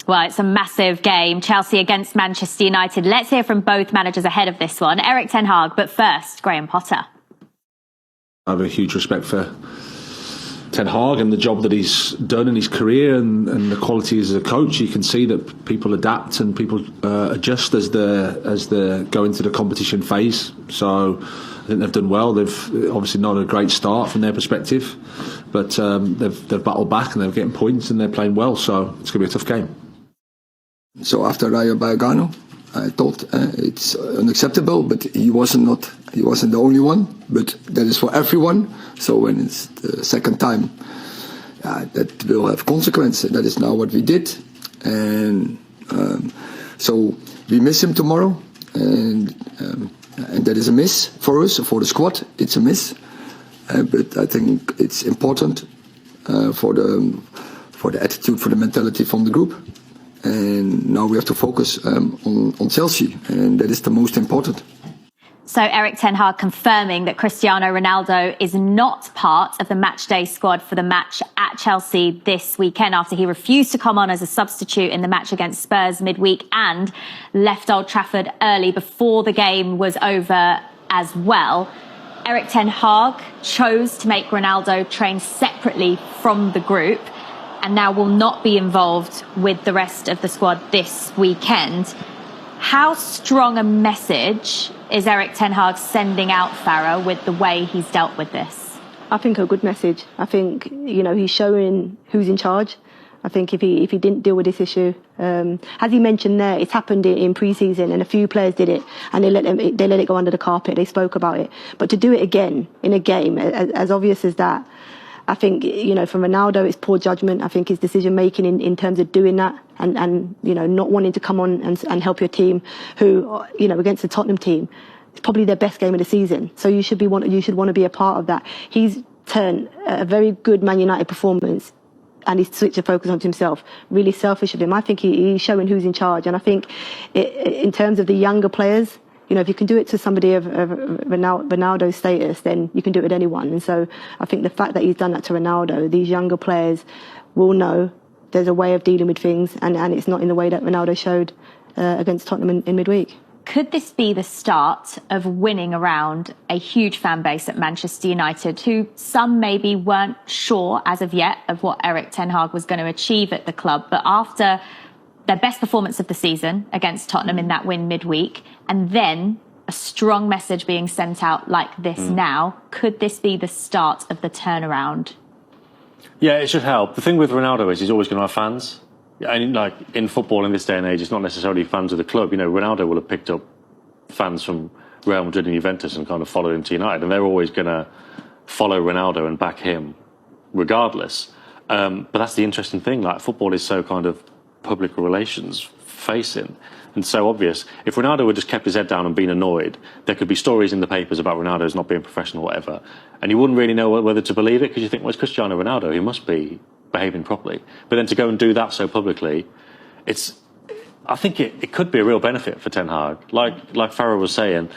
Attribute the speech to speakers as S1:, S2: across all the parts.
S1: Well, it's a massive game. Chelsea against Manchester United. Let's hear from both managers ahead of this one. Erik ten Hag, but first, Graham Potter.
S2: I have a huge respect for Ten Hag and the job that he's done in his career and the quality as a coach. You can see that people adapt and people adjust as they go into the competition phase. So I think they've done well. They've obviously not a great start from their perspective, but they've battled back and they're getting points and they're playing well. So it's going to be a tough game.
S3: So after Rayo Vallecano, I thought it's unacceptable, but he wasn't the only one, but that is for everyone. So when it's the second time, that will have consequences. That is now what we did, and so we miss him tomorrow, and that is a miss for us, for the squad. It's a miss, but I think it's important for the attitude, for the mentality from the group. And now we have to focus on Chelsea, and that is the most important.
S1: So Erik ten Hag confirming that Cristiano Ronaldo is not part of the matchday squad for the match at Chelsea this weekend after he refused to come on as a substitute in the match against Spurs midweek and left Old Trafford early before the game was over as well. Erik ten Hag chose to make Ronaldo train separately from the group and now will not be involved with the rest of the squad this weekend. How strong a message is Erik ten Hag sending out, Farah, with the way he's dealt with this?
S4: I think a good message. I think, he's showing who's in charge. I think if he didn't deal with this issue, as he mentioned there, it's happened in pre-season and a few players did it and they let it go under the carpet. They spoke about it. But to do it again in a game, as obvious as that, I think, for Ronaldo, it's poor judgment. I think his decision-making in terms of doing that and not wanting to come on and help your team who, against the Tottenham team, it's probably their best game of the season. So you should want to be a part of that. He's turned a very good Man United performance and he's switched the focus onto himself. Really selfish of him. I think he's showing who's in charge. And I think in terms of the younger players, if you can do it to somebody of Ronaldo's status, then you can do it with anyone. And so I think the fact that he's done that to Ronaldo, these younger players will know there's a way of dealing with things, and it's not in the way that Ronaldo showed against Tottenham in midweek.
S1: Could this be the start of winning around a huge fan base at Manchester United, who some maybe weren't sure as of yet of what Erik ten Hag was going to achieve at the club, but after their best performance of the season against Tottenham in that win midweek, and then a strong message being sent out like this now, could this be the start of the turnaround?
S5: Yeah, it should help. The thing with Ronaldo is he's always going to have fans. And like in football in this day and age, it's not necessarily fans of the club. Ronaldo will have picked up fans from Real Madrid and Juventus and kind of followed him to United, and they're always going to follow Ronaldo and back him regardless. But that's the interesting thing. Like, football is so kind of public relations facing and so obvious. If Ronaldo had just kept his head down and been annoyed, there could be stories in the papers about Ronaldo's not being professional or whatever, and you wouldn't really know whether to believe it because you think, well, it's Cristiano Ronaldo, he must be behaving properly. But then to go and do that so publicly, I think it could be a real benefit for Ten Hag. Like Farah was saying,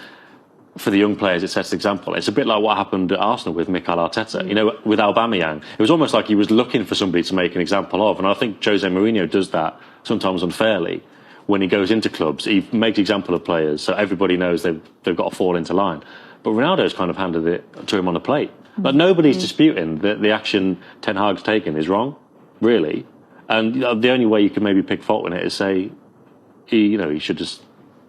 S5: for the young players, it sets an example. It's a bit like what happened at Arsenal with Mikel Arteta, with Aubameyang. It was almost like he was looking for somebody to make an example of, and I think Jose Mourinho does that sometimes unfairly. When he goes into clubs, he makes example of players, so everybody knows they've got to fall into line. But Ronaldo's kind of handed it to him on a plate. Like, nobody's disputing that the action Ten Hag's taken is wrong, really. And the only way you can maybe pick fault in it is say, he should just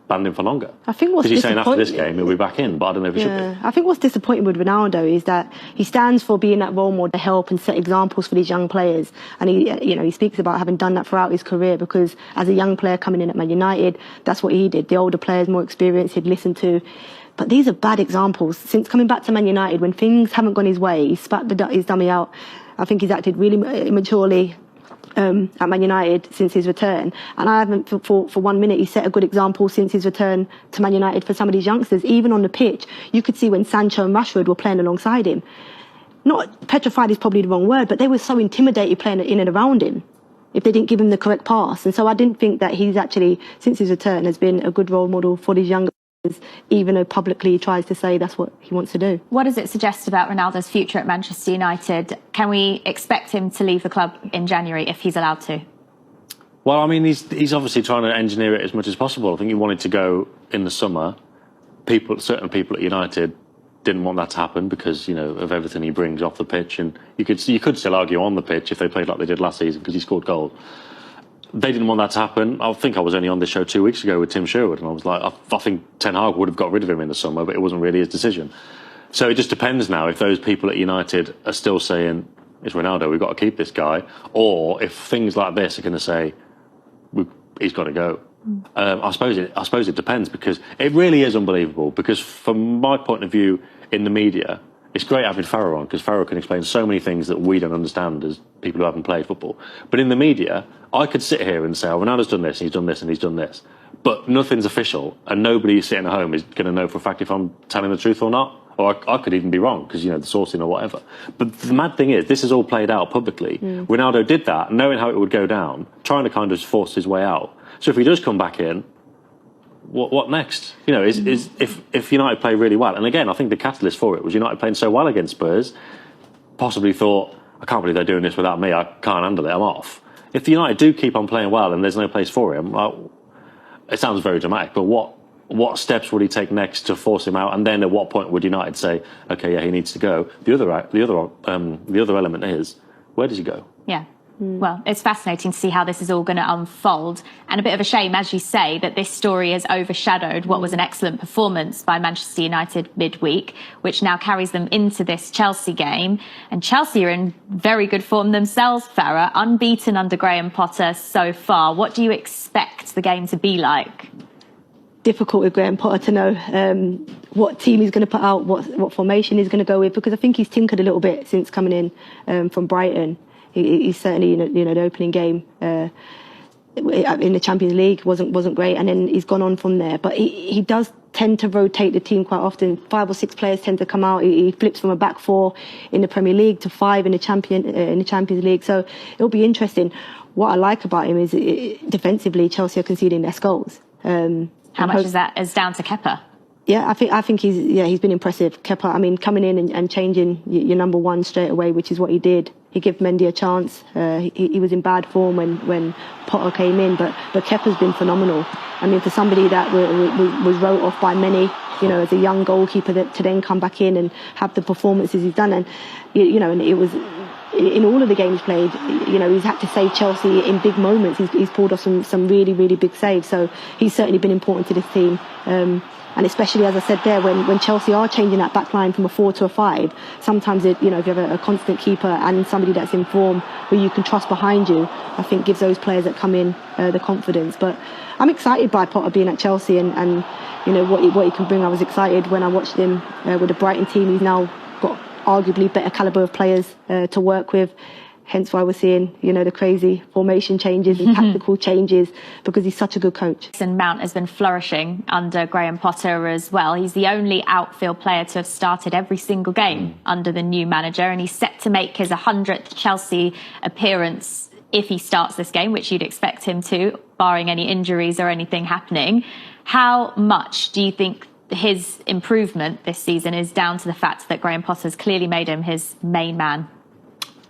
S5: ban him for longer.
S4: I think what's
S5: because he's saying after this game he'll be back in, but I don't know if he should be.
S4: I think what's disappointing with Ronaldo is that he stands for being that role model to help and set examples for these young players, and he speaks about having done that throughout his career, because as a young player coming in at Man United, that's what he did. The older players, more experienced, he'd listen to. But these are bad examples. Since coming back to Man United, when things haven't gone his way, he spat his dummy out. I think he's acted really immaturely at Man United since his return, and I haven't for 1 minute he set a good example since his return to Man United for some of these youngsters. Even on the pitch, you could see when Sancho and Rashford were playing alongside him. Not petrified is probably the wrong word, but they were so intimidated playing in and around him if they didn't give him the correct pass. And so I didn't think that he's actually, since his return, has been a good role model for these younger players, even though publicly he tries to say that's what he wants to do.
S1: What does it suggest about Ronaldo's future at Manchester United? Can we expect him to leave the club in January if he's allowed to?
S5: Well, I mean, he's obviously trying to engineer it as much as possible. I think he wanted to go in the summer. Certain people at United didn't want that to happen because, you know, of everything he brings off the pitch, and you could still argue on the pitch if they played like they did last season because he scored goals. They didn't want that to happen. I think I was only on this show 2 weeks ago with Tim Sherwood, and I was like, I think Ten Hag would have got rid of him in the summer, but it wasn't really his decision. So it just depends now if those people at United are still saying, it's Ronaldo, we've got to keep this guy, or if things like this are going to say, he's got to go. I suppose it depends, because it really is unbelievable. Because from my point of view in the media, it's great having Farrow on, because Farrow can explain so many things that we don't understand as people who haven't played football. But in the media, I could sit here and say, oh, Ronaldo's done this, and he's done this, and he's done this. But nothing's official, and nobody sitting at home is going to know for a fact if I'm telling the truth or not. Or I could even be wrong, because, you know, the sourcing or whatever. But the mad thing is, this is all played out publicly. Ronaldo did that, knowing how it would go down, trying to kind of force his way out. So if he does come back in, what next? You know, if United play really well, and again, I think the catalyst for it was United playing so well against Spurs, possibly thought, I can't believe they're doing this without me, I can't handle it, I'm off. If the United do keep on playing well and there's no place for him, well, it sounds very dramatic, but what steps would he take next to force him out? And then at what point would United say, okay, yeah, he needs to go? The other element is, where does he go?
S1: Yeah. Well, it's fascinating to see how this is all going to unfold, and a bit of a shame, as you say, that this story has overshadowed what was an excellent performance by Manchester United midweek, which now carries them into this Chelsea game. And Chelsea are in very good form themselves, Farah, unbeaten under Graham Potter so far. What do you expect the game to be like?
S4: Difficult with Graham Potter to know what team he's going to put out, what formation he's going to go with, because I think he's tinkered a little bit since coming in from Brighton. He's certainly, the opening game in the Champions League wasn't great, and then he's gone on from there. But he does tend to rotate the team quite often. 5 or 6 players tend to come out. He flips from a back 4 in the Premier League to 5 in the Champions League. So it'll be interesting. What I like about him is defensively, Chelsea are conceding less goals.
S1: How much is that is down to Kepa?
S4: Yeah, I think he's been impressive. Kepa, I mean, coming in and changing your number one straight away, which is what he did. He gave Mendy a chance. He was in bad form when Potter came in, but Kepa's been phenomenal. I mean, for somebody that was wrote off by many, as a young goalkeeper, to then come back in and have the performances he's done, and and it was in all of the games played. He's had to save Chelsea in big moments. He's pulled off some really, really big saves. So he's certainly been important to this team. And especially, as I said there, when Chelsea are changing that back line from a 4 to a 5, sometimes if you have a constant keeper and somebody that's in form who you can trust behind you, I think gives those players that come in the confidence. But I'm excited by Potter being at Chelsea and what he can bring. I was excited when I watched him with the Brighton team. He's now got arguably better calibre of players to work with. Hence why we're seeing, the crazy formation changes and tactical changes, because he's such a good coach.
S1: And Mount has been flourishing under Graham Potter as well. He's the only outfield player to have started every single game under the new manager, and he's set to make his 100th Chelsea appearance if he starts this game, which you'd expect him to, barring any injuries or anything happening. How much do you think his improvement this season is down to the fact that Graham Potter's clearly made him his main man?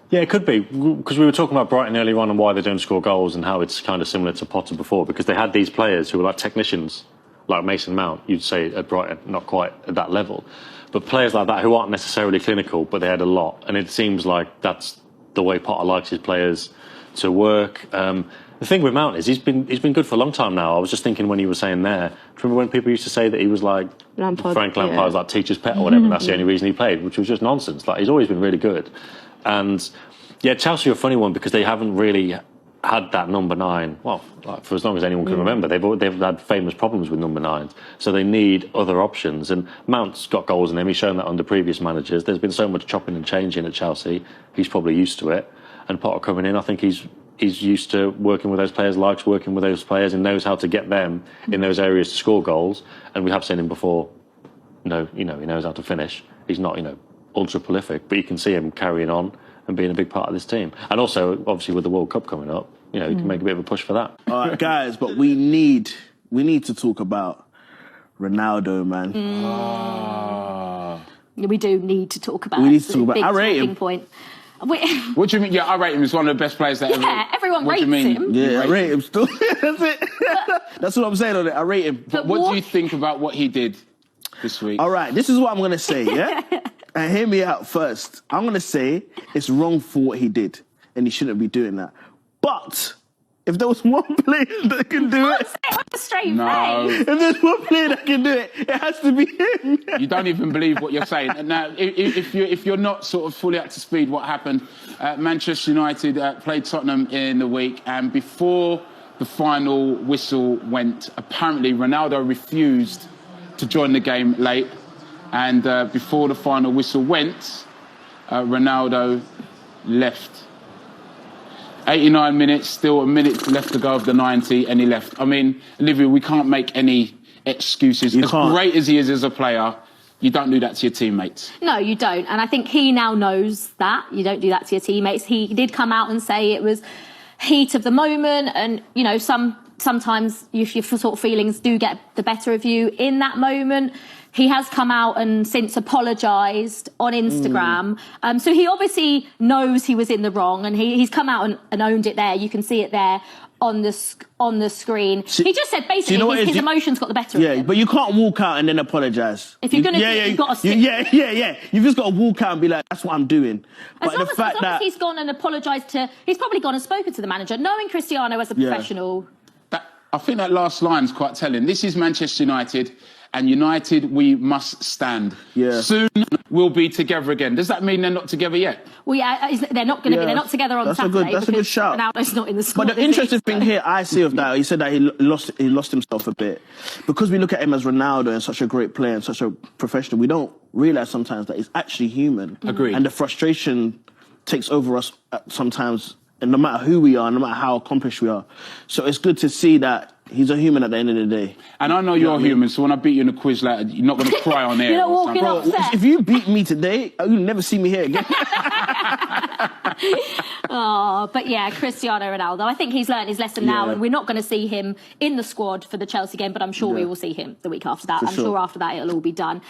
S5: Yeah, it could be, because we were talking about Brighton earlier on and why they don't score goals and how it's kind of similar to Potter before, because they had these players who were like technicians, like Mason Mount, you'd say at Brighton, not quite at that level, but players like that who aren't necessarily clinical, but they had a lot, and it seems like that's the way Potter likes his players to work. The thing with Mount is he's been good for a long time now. I was just thinking when you were saying there, do you remember when people used to say that he was like Frank Lampard's like teacher's pet or whatever, and that's the only reason he played, which was just nonsense. Like, he's always been really good. And yeah, Chelsea are a funny one because they haven't really had that number 9. Well, like, for as long as anyone can remember, they've had famous problems with number 9s. So they need other options. And Mount's got goals in him. He's shown that under previous managers. There's been so much chopping and changing at Chelsea. He's probably used to it. And Potter coming in, I think he's used to working with those players, likes working with those players, and knows how to get them in those areas to score goals. And we have seen him before. He knows how to finish. He's not, ultra prolific, but you can see him carrying on and being a big part of this team. And also, obviously, with the World Cup coming up, he can make a bit of a push for that.
S6: All right, guys, but we need to talk about Ronaldo, man.
S7: We do need to talk about it.
S6: We need to talk about it.
S7: Big
S6: I rate
S7: talking
S6: him.
S7: point. What do you mean? Yeah, I rate him as one of the best players that ever.
S1: Yeah, everyone
S7: What do
S1: rates
S7: you mean?
S1: him.
S6: Yeah, I rate him still. That's it. That's what I'm saying on it. I rate him.
S7: But what do you think about what he did this week?
S6: All right, this is what I'm going to say, yeah? And hear me out first. I'm going to say it's wrong for what he did, and he shouldn't be doing that. But if there was one player that can do it...
S1: Straight
S7: No.
S1: face.
S6: If there's one player that can do it, it has to be him.
S7: You don't even believe what you're saying. And now, if you're not sort of fully up to speed, what happened? Manchester United played Tottenham in the week, and before the final whistle went, apparently Ronaldo refused to join the game late, and before the final whistle went, Ronaldo left. 89 minutes, still a minute left to go of the 90, and he left. I mean, Olivia, we can't make any excuses. As great as he is as a player, you don't do that to your teammates.
S8: No, you don't. And I think he now knows that. You don't do that to your teammates. He did come out and say it was heat of the moment, and, you know, sometimes your sort of feelings do get the better of you in that moment. He has come out and since apologised on Instagram. So he obviously knows he was in the wrong, and he's come out and owned it there. You can see it there on the screen. He just said basically his emotions got the better of him.
S6: Yeah, but you can't walk out and then apologise.
S8: If you're going to do it, you've got to stick.
S6: Yeah. You've just got to walk out and be like, that's what I'm doing. But
S8: As long as he's gone and apologised he's probably gone and spoken to the manager, knowing Cristiano as a professional.
S7: I think that last line's quite telling. This is Manchester United, and United, we must stand.
S6: Yeah.
S7: Soon we'll be together again. Does that mean they're not together yet?
S8: Well, yeah, they're not going to be. They're not together on Saturday.
S6: That's a good shout.
S8: Ronaldo's not in the squad.
S6: But the interesting thing here I see of that, he said that he lost himself a bit. Because we look at him as Ronaldo and such a great player and such a professional, we don't realise sometimes that he's actually human.
S7: Agreed.
S6: And the frustration takes over us sometimes, and no matter who we are, no matter how accomplished we are. So it's good to see that he's a human at the end of the day.
S7: And I know you're human, so when I beat you in a quiz later, you're not going to cry on air.
S8: You're not walking upset.
S6: If you beat me today, you'll never see me here again.
S8: But yeah, Cristiano Ronaldo. I think he's learned his lesson now, and we're not going to see him in the squad for the Chelsea game, but I'm sure we will see him the week after that. I'm sure after that it'll all be done.